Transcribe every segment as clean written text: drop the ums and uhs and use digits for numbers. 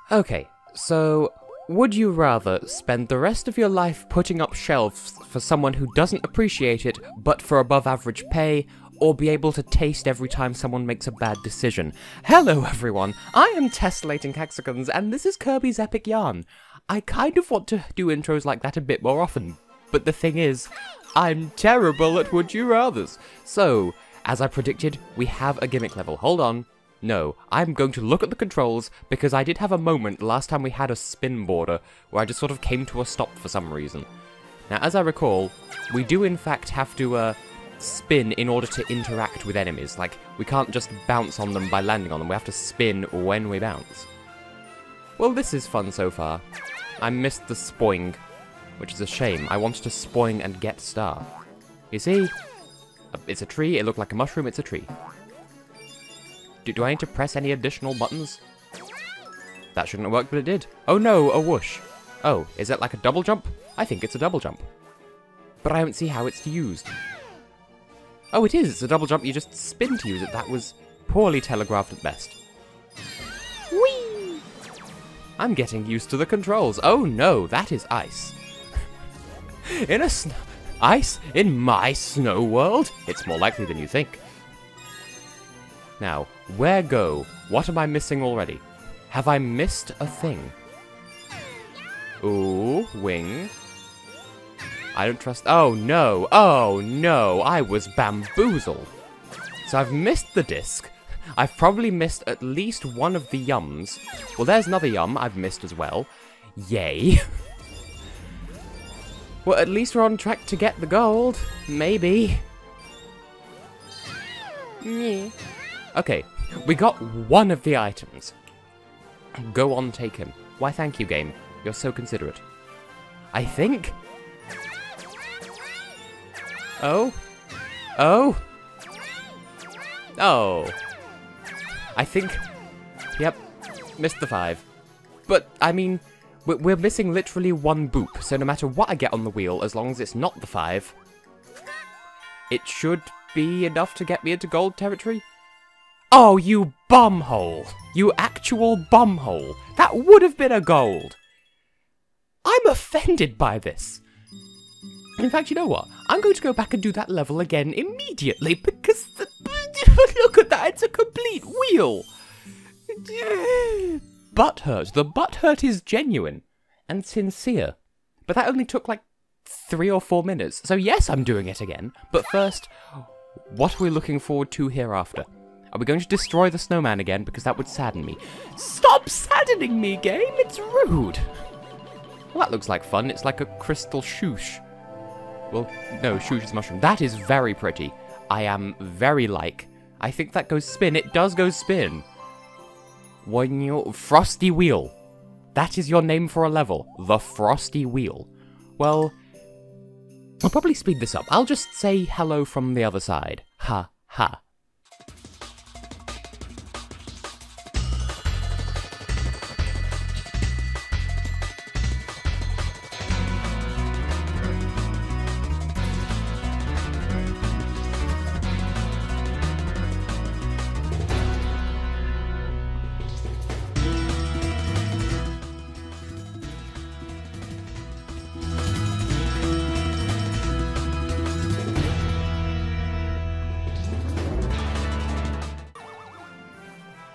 Okay, so would you rather spend the rest of your life putting up shelves for someone who doesn't appreciate it, but for above average pay, or be able to taste every time someone makes a bad decision? Hello everyone, I am Tessellating Hexagons, and this is Kirby's Epic Yarn. I kind of want to do intros like that a bit more often, but the thing is, I'm terrible at Would You Rathers. So, as I predicted, we have a gimmick level. Hold on. No, I'm going to look at the controls, because I did have a moment last time we had a spin border, where I just sort of came to a stop for some reason. Now, as I recall, we do in fact have to, spin in order to interact with enemies. Like, we can't just bounce on them by landing on them, we have to spin when we bounce. Well, this is fun so far. I missed the spoing, which is a shame. I wanted to spoing and get star. You see? It's a tree, it looked like a mushroom, it's a tree. Do I need to press any additional buttons? That shouldn't have worked, but it did. Oh no, a whoosh. Oh, is that like a double jump? I think it's a double jump. But I don't see how it's used. Oh, it is. It's a double jump. You just spin to use it. That was poorly telegraphed at best. Whee! I'm getting used to the controls. Oh no, that is ice. Ice in my snow world? It's more likely than you think. Now, where go? What am I missing already? Have I missed a thing? Ooh, wing. I don't trust— oh no, I was bamboozled. So I've missed the disc. I've probably missed at least one of the yums. Well, there's another yum I've missed as well. Yay. Well, at least we're on track to get the gold. Maybe. Yeah. Okay, we got one of the items. Go on, take him. Why, thank you, game. You're so considerate. I think... Oh? Oh? Oh. I think... Yep, missed the 5. But, I mean, we're missing literally one boop, so no matter what I get on the wheel, as long as it's not the 5, it should be enough to get me into gold territory. Oh, you bumhole! You actual bumhole! That would have been a gold! I'm offended by this! In fact, you know what? I'm going to go back and do that level again immediately, because look at that, it's a complete wheel! Butthurt. The butthurt is genuine and sincere. But that only took like 3 or 4 minutes, so yes, I'm doing it again. But first, what are we looking forward to hereafter? Are we going to destroy the snowman again? Because that would sadden me. Stop saddening me, game! It's rude! Well, that looks like fun. It's like a crystal shoosh. Well, no, shoosh is mushroom. That is very pretty. I am very like. I think that goes spin. It does go spin. When you— Frosty Wheel. That is your name for a level. The Frosty Wheel. Well, I'll probably speed this up. I'll just say hello from the other side. Ha, ha.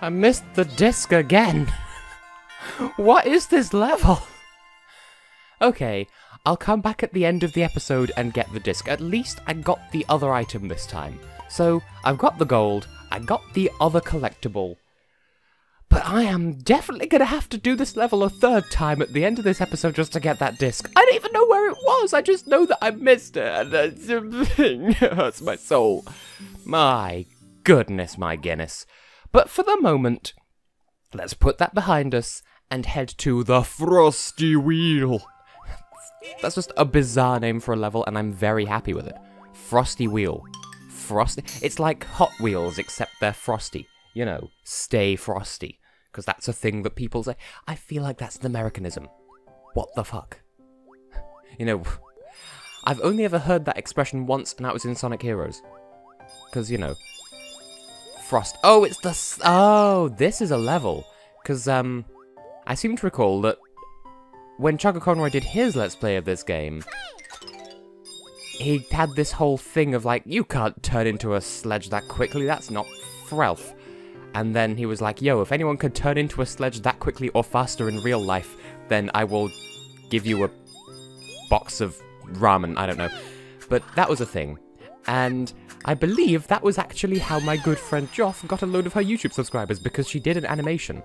I missed the disc again. What is this level? Okay, I'll come back at the end of the episode and get the disc. At least I got the other item this time. So, I've got the gold, I got the other collectible. But I am definitely gonna have to do this level a 3rd time at the end of this episode just to get that disc. I don't even know where it was, I just know that I missed it, and it hurts my soul. My goodness, my Guinness. But for the moment, let's put that behind us and head to the Frosty Wheel. That's just a bizarre name for a level, and I'm very happy with it. Frosty Wheel. Frosty. It's like Hot Wheels, except they're frosty. You know, stay frosty. Because that's a thing that people say. I feel like that's an Americanism. What the fuck? You know, I've only ever heard that expression once, and that was in Sonic Heroes. Because, you know, Frost. Oh, it's the... Oh, this is a level. Because, I seem to recall that when Chugga Conroy did his Let's Play of this game, he had this whole thing of like, you can't turn into a sledge that quickly, that's not Frelf. And then he was like, yo, if anyone can turn into a sledge that quickly or faster in real life, then I will give you a box of ramen, I don't know. But that was a thing. And I believe that was actually how my good friend Joff got a load of her YouTube subscribers, because she did an animation.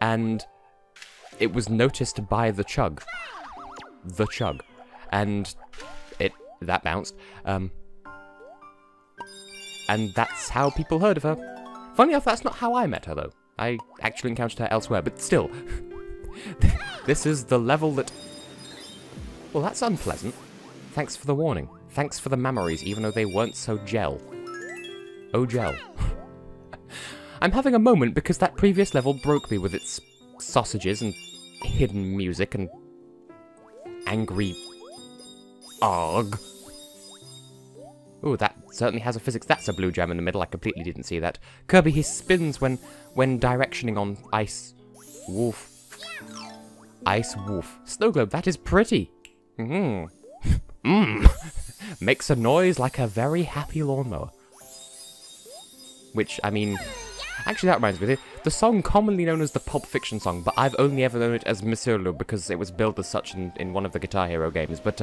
And it was noticed by the Chug. The Chug. And that bounced. And that's how people heard of her. Funny enough, that's not how I met her, though. I actually encountered her elsewhere, but still. This is the level that... Well, that's unpleasant. Thanks for the warning. Thanks for the memories, even though they weren't so gel. Oh, gel. I'm having a moment because that previous level broke me with its sausages and hidden music and angry... Arg. Ooh, that certainly has a physics. That's a blue gem in the middle. I completely didn't see that. Kirby, he spins when directioning on Ice Wolf. Ice Wolf. Snow Globe, that is pretty. Makes a noise like a very happy lawnmower. Which, I mean... Actually, that reminds me. The song commonly known as the Pulp Fiction song, but I've only ever known it as Monsieur Le because it was billed as such in one of the Guitar Hero games. But,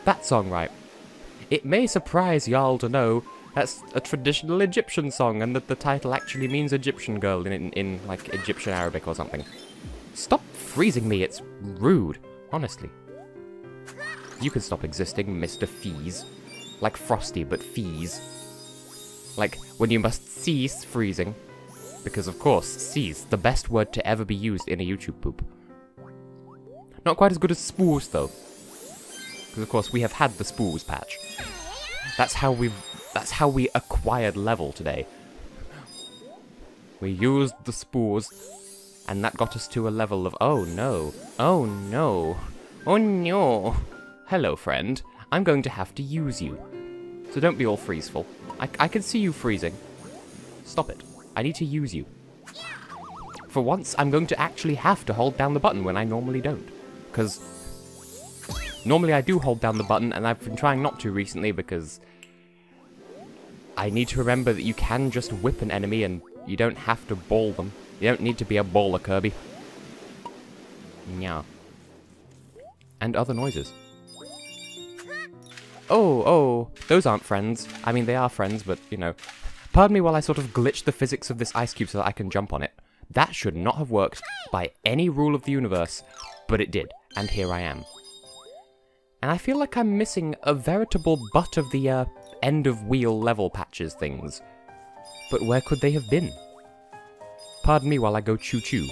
that song, right? It may surprise y'all to know that's a traditional Egyptian song, and that the title actually means Egyptian girl in like, Egyptian Arabic or something. Stop freezing me, it's rude. Honestly. You can stop existing, Mr. Fees. Like Frosty, but Fees. Like, when you must cease freezing. Because, of course, cease, the best word to ever be used in a YouTube poop. Not quite as good as spoos, though. Because, of course, we have had the spoos patch. That's how we acquired level today. We used the spoos, and that got us to a level of, oh no, oh no, oh no. Hello, friend. I'm going to have to use you. So don't be all freezeful. I can see you freezing. Stop it. I need to use you. For once, I'm going to actually have to hold down the button when I normally don't. Because normally I do hold down the button, and I've been trying not to recently because I need to remember that you can just whip an enemy and you don't have to ball them. You don't need to be a baller, Kirby. Yeah. And other noises. Oh, those aren't friends. I mean, they are friends, but, you know. Pardon me while I sort of glitch the physics of this ice cube so that I can jump on it. That should not have worked by any rule of the universe, but it did, and here I am. And I feel like I'm missing a veritable butt of the, end of wheel level patches things. But where could they have been? Pardon me while I go Choo-Choo.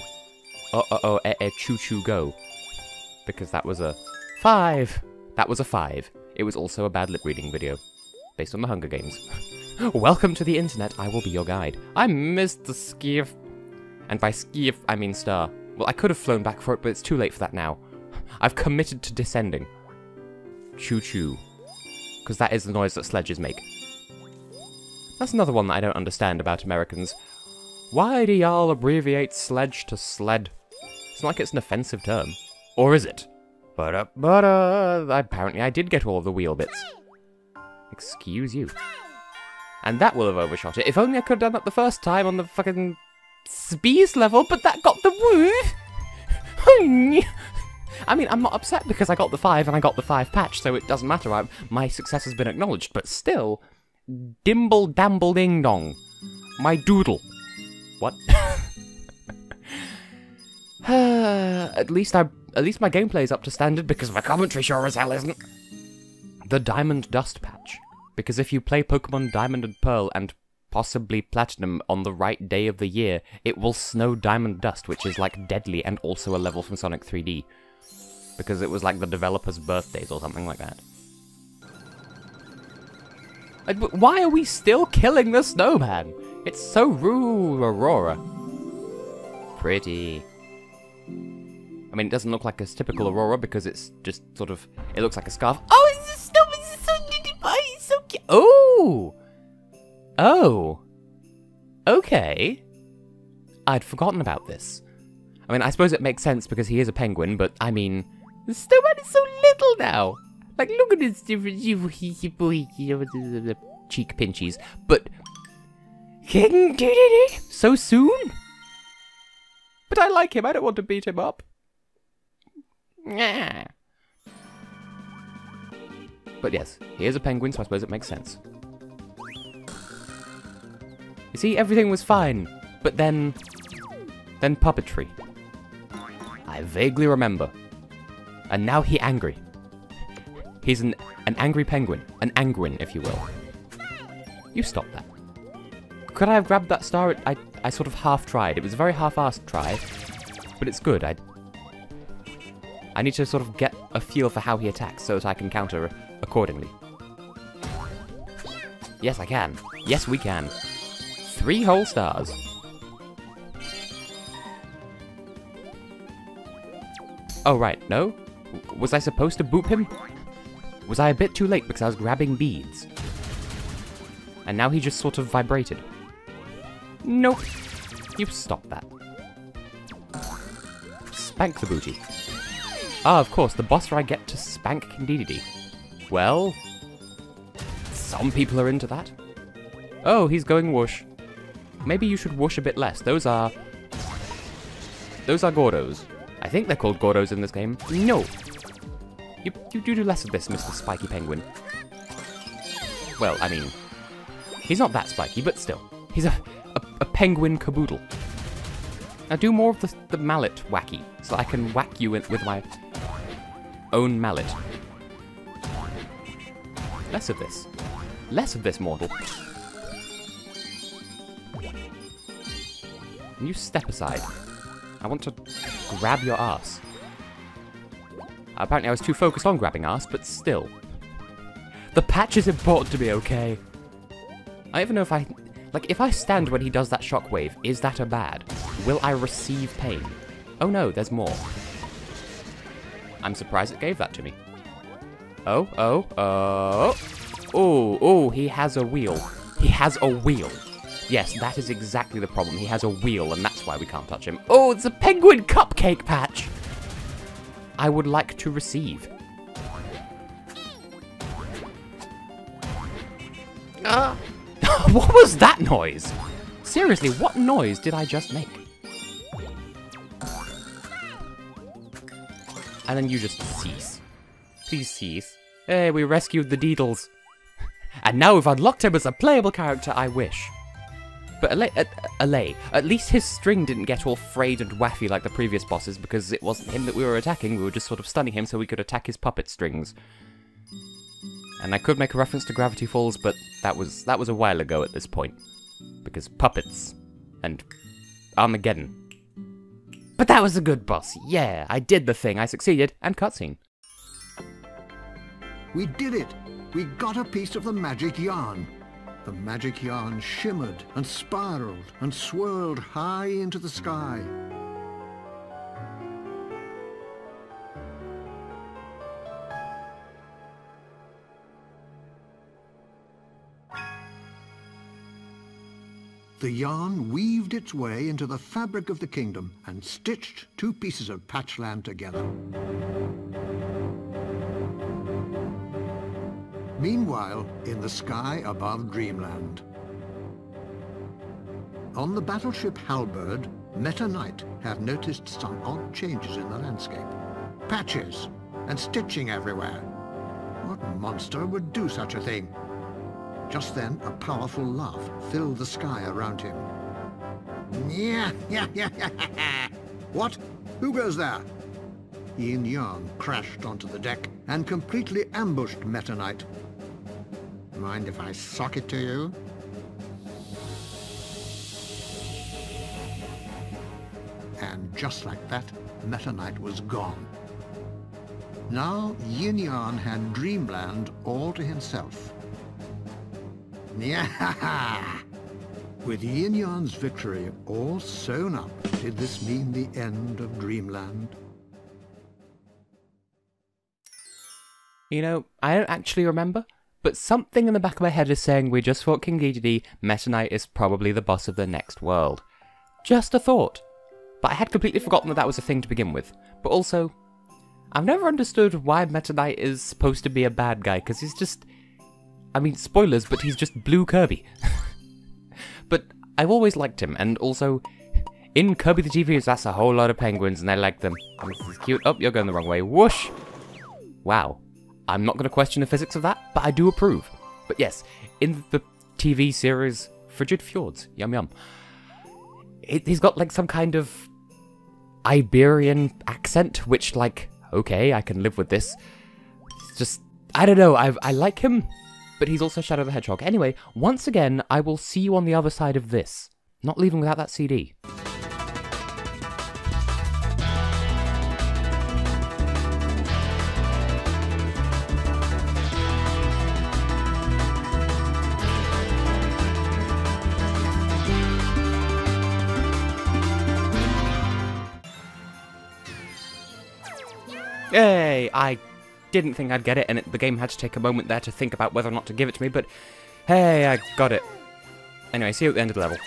Choo-Choo go. Because that was a 5. That was a 5. It was also a bad lip reading video. Based on the Hunger Games. Welcome to the internet, I will be your guide. I missed the skiff. And by skiff, I mean star. Well, I could have flown back for it, but it's too late for that now. I've committed to descending. Choo-choo. Because that is the noise that sledges make. That's another one that I don't understand about Americans. Why do y'all abbreviate sledge to sled? It's not like it's an offensive term. Or is it? Apparently I did get all of the wheel bits. Excuse you. And that will have overshot it. If only I could have done that the first time on the fucking Spees level, but that got the woo! I mean, I'm not upset because I got the 5 and I got the 5 patch, so it doesn't matter. My success has been acknowledged, but still, dimble damble ding dong. My doodle. What? At least my gameplay is up to standard because my commentary sure as hell isn't. The Diamond Dust patch. Because if you play Pokemon Diamond and Pearl and possibly Platinum on the right day of the year, it will snow Diamond Dust, which is like deadly and also a level from Sonic 3D. Because it was like the developers' birthdays or something like that. Why are we still killing the snowman? It's so rude, Aurora. Pretty. I mean, it doesn't look like a typical Aurora because it's just sort of... It looks like a scarf. Oh, it's a snowman! It's so cute! Oh! Oh. Okay. I'd forgotten about this. I mean, I suppose it makes sense because he is a penguin, but I mean, the snowman is so little now. Like, look at his different cheek pinchies. But so soon? But I like him. I don't want to beat him up. But yes, he is a penguin, so I suppose it makes sense. You see, everything was fine, but then puppetry. I vaguely remember. And now he angry. He's an angry penguin. An angwin, if you will. You stop that. Could I have grabbed that star? I sort of half-tried. It was a very half-assed try, but it's good. I need to sort of get a feel for how he attacks so that I can counter accordingly. Yes, I can. Yes, we can. 3 whole stars. Oh, right. No? Was I supposed to boop him? Was I a bit too late because I was grabbing beads? And now he just sort of vibrated. Nope. You stop that. Spank the booty. Ah, of course, the boss where I get to spank Candidity. Well, some people are into that. Oh, he's going whoosh. Maybe you should whoosh a bit less. Those are Gordos. I think they're called Gordos in this game. No. You do less of this, Mr. Spiky Penguin. Well, I mean, he's not that spiky, but still. He's a penguin caboodle. Now do more of the mallet wacky, so I can whack you with my own mallet. Less of this. Less of this, mortal. And you step aside. I want to grab your ass. Apparently I was too focused on grabbing ass, but still. The patch is important to me, okay? I don't even know if if I stand when he does that shockwave, is that a bad? Will I receive pain? Oh no, there's more. I'm surprised it gave that to me. Oh, he has a wheel. He has a wheel. Yes, that is exactly the problem. He has a wheel, and that's why we can't touch him. Oh, it's a penguin cupcake patch! I would like to receive. What was that noise? Seriously, what noise did I just make? And then you just cease. Please cease. Hey, we rescued the Deedles. And now we've unlocked him as a playable character, I wish. But at least his string didn't get all frayed and waffy like the previous bosses, because it wasn't him that we were attacking, we were just sort of stunning him so we could attack his puppet strings. And I could make a reference to Gravity Falls, but that was a while ago at this point. Because puppets and Armageddon. But that was a good boss, yeah, I did the thing, I succeeded, and cutscene. We did it! We got a piece of the magic yarn. The magic yarn shimmered and spiraled and swirled high into the sky. The yarn weaved its way into the fabric of the kingdom and stitched 2 pieces of patchland together. Meanwhile, in the sky above Dreamland. On the battleship Halberd, Meta Knight had noticed some odd changes in the landscape. Patches and stitching everywhere. What monster would do such a thing? Just then, a powerful laugh filled the sky around him. Yeah. What? Who goes there? Yin Yang crashed onto the deck and completely ambushed Meta Knight. Mind if I sock it to you? And just like that, Meta Knight was gone. Now Yin Yang had Dreamland all to himself. Yeah! With Yin Yang's victory all sewn up, did this mean the end of Dreamland? You know, I don't actually remember, but something in the back of my head is saying we just fought King Dedede, Meta Knight is probably the boss of the next world. Just a thought. But I had completely forgotten that that was a thing to begin with. But also, I've never understood why Meta Knight is supposed to be a bad guy, because he's just... I mean, spoilers, but he's just blue Kirby. But I've always liked him, and also, in Kirby the TV, that's a whole lot of penguins, and I like them. This is cute. Oh, you're going the wrong way. Whoosh! Wow. I'm not going to question the physics of that, but I do approve. But yes, in the TV series, Frigid Fjords. Yum yum. He's got, like, some kind of Iberian accent, which, like, okay, I can live with this. It's just, I don't know, I like him, but he's also Shadow the Hedgehog. Anyway, once again, I will see you on the other side of this. Not leaving without that CD. Hey, I didn't think I'd get it, and the game had to take a moment there to think about whether or not to give it to me, but hey, I got it. Anyway, see you at the end of the level.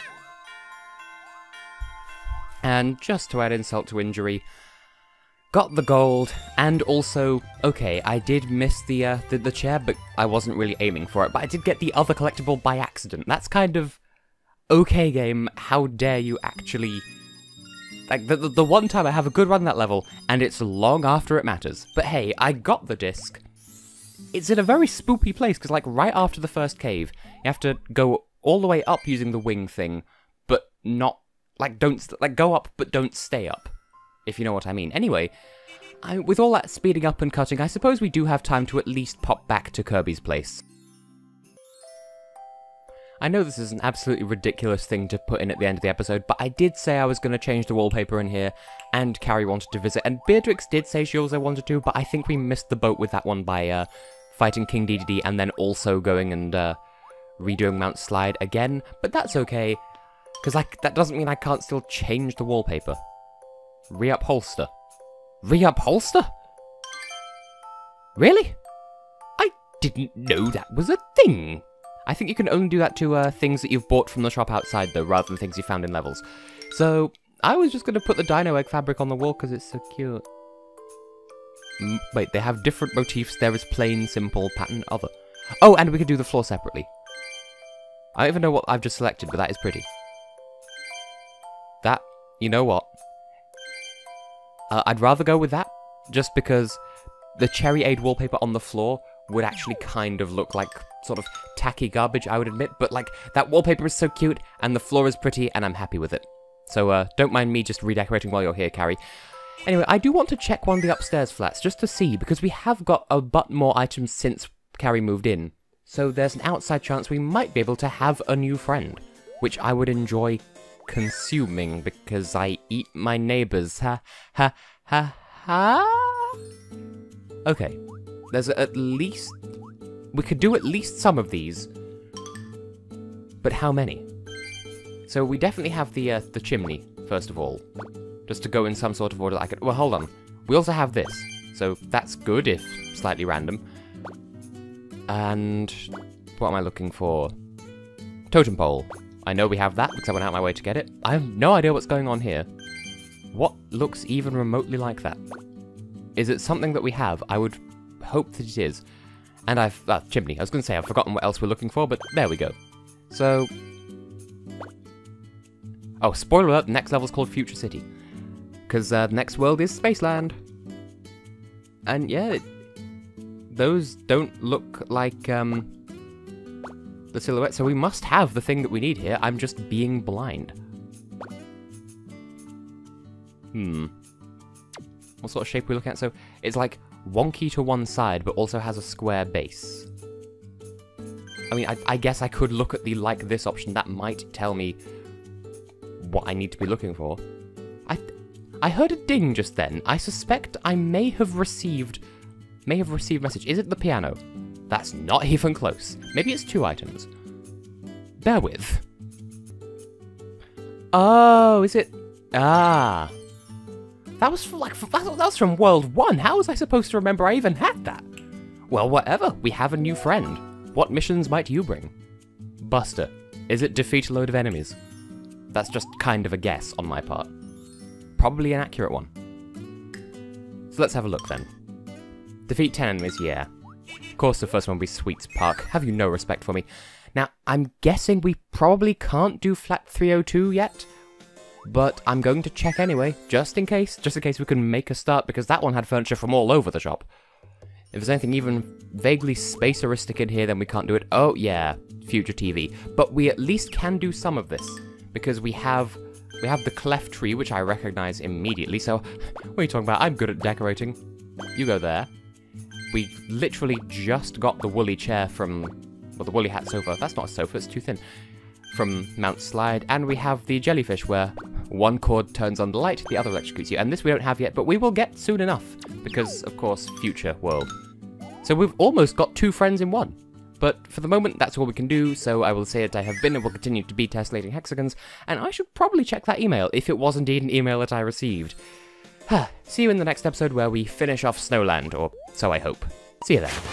And just to add insult to injury, got the gold, and also, okay, I did miss the chair, but I wasn't really aiming for it, but I did get the other collectible by accident. That's kind of, okay game, how dare you actually... Like, the one time I have a good run that level, and it's long after it matters. But hey, I got the disc. It's in a very spoopy place, because, like, right after the first cave, you have to go all the way up using the wing thing, but not, like, go up, but don't stay up, if you know what I mean. Anyway, with all that speeding up and cutting, I suppose we do have time to at least pop back to Kirby's place. I know this is an absolutely ridiculous thing to put in at the end of the episode, but I did say I was going to change the wallpaper in here, and Carrie wanted to visit, and Beatrix did say she also wanted to, but I think we missed the boat with that one by fighting King Dedede, and then also going and redoing Mount Slide again, but that's okay, because that doesn't mean I can't still change the wallpaper. Reupholster. Reupholster? Really? I didn't know that was a thing! I think you can only do that to things that you've bought from the shop outside, though, rather than things you found in levels. So, I was just going to put the dino egg fabric on the wall because it's so cute. Wait, they have different motifs. There is plain, simple, pattern, other. Oh, and we could do the floor separately. I don't even know what I've just selected, but that is pretty. That, you know what? I'd rather go with that, just because the Cherry Aid wallpaper on the floor would actually kind of look like sort of tacky garbage, I would admit, but like, that wallpaper is so cute, and the floor is pretty, and I'm happy with it. So, don't mind me just redecorating while you're here, Carrie. Anyway, I do want to check one of the upstairs flats, just to see, because we have got a but more items since Carrie moved in. So there's an outside chance we might be able to have a new friend, which I would enjoy consuming, because I eat my neighbours. Ha, ha, ha, ha. Okay, there's at least... We could do at least some of these, but how many? So we definitely have the chimney, first of all, just to go in some sort of order that I could... Well, hold on. We also have this, so that's good, if slightly random. And what am I looking for? Totem pole. I know we have that, because I went out of my way to get it. I have no idea what's going on here. What looks even remotely like that? Is it something that we have? I would hope that it is. And chimney. I was going to say, I've forgotten what else we're looking for, but there we go. So... Oh, spoiler alert, the next level's called Future City. Because the next world is Spaceland. And yeah, those don't look like, the silhouette, so we must have the thing that we need here. I'm just being blind. What sort of shape are we looking at? So, it's like wonky to one side, but also has a square base. I mean, I guess I could look at the like this option. That might tell me what I need to be looking for. I heard a ding just then. I suspect I may have received message. Is it the piano? That's not even close. Maybe it's 2 items. Bear with. Oh, is it? Ah. That was from World 1. How was I supposed to remember I even had that? Well, whatever. We have a new friend. What missions might you bring? Buster. Is it defeat a load of enemies? That's just kind of a guess on my part. probably an accurate one. So let's have a look then. Defeat 10 enemies, yeah. Of course the first one will be Sweets Park. Have you no respect for me? Now, I'm guessing we probably can't do Flat 302 yet, but I'm going to check anyway, just in case we can make a start, because that one had furniture from all over the shop. If there's anything even vaguely spaceristic in here, then we can't do it. Oh, yeah, future TV. But we at least can do some of this, because we have the cleft tree, which I recognize immediately. So, what are you talking about? I'm good at decorating. You go there. We literally just got the woolly chair from, well, the woolly hat sofa. That's not a sofa, it's too thin. From Mount Slide. And we have the jellyfish, where one cord turns on the light, the other electrocutes you. And this we don't have yet, but we will get soon enough. Because, of course, future world. So we've almost got 2 friends in one. But for the moment, that's all we can do, so I will say that I have been and will continue to be Tessellating Hexagons, and I should probably check that email, if it was indeed an email that I received. See you in the next episode where we finish off Snowland, or so I hope. See you then.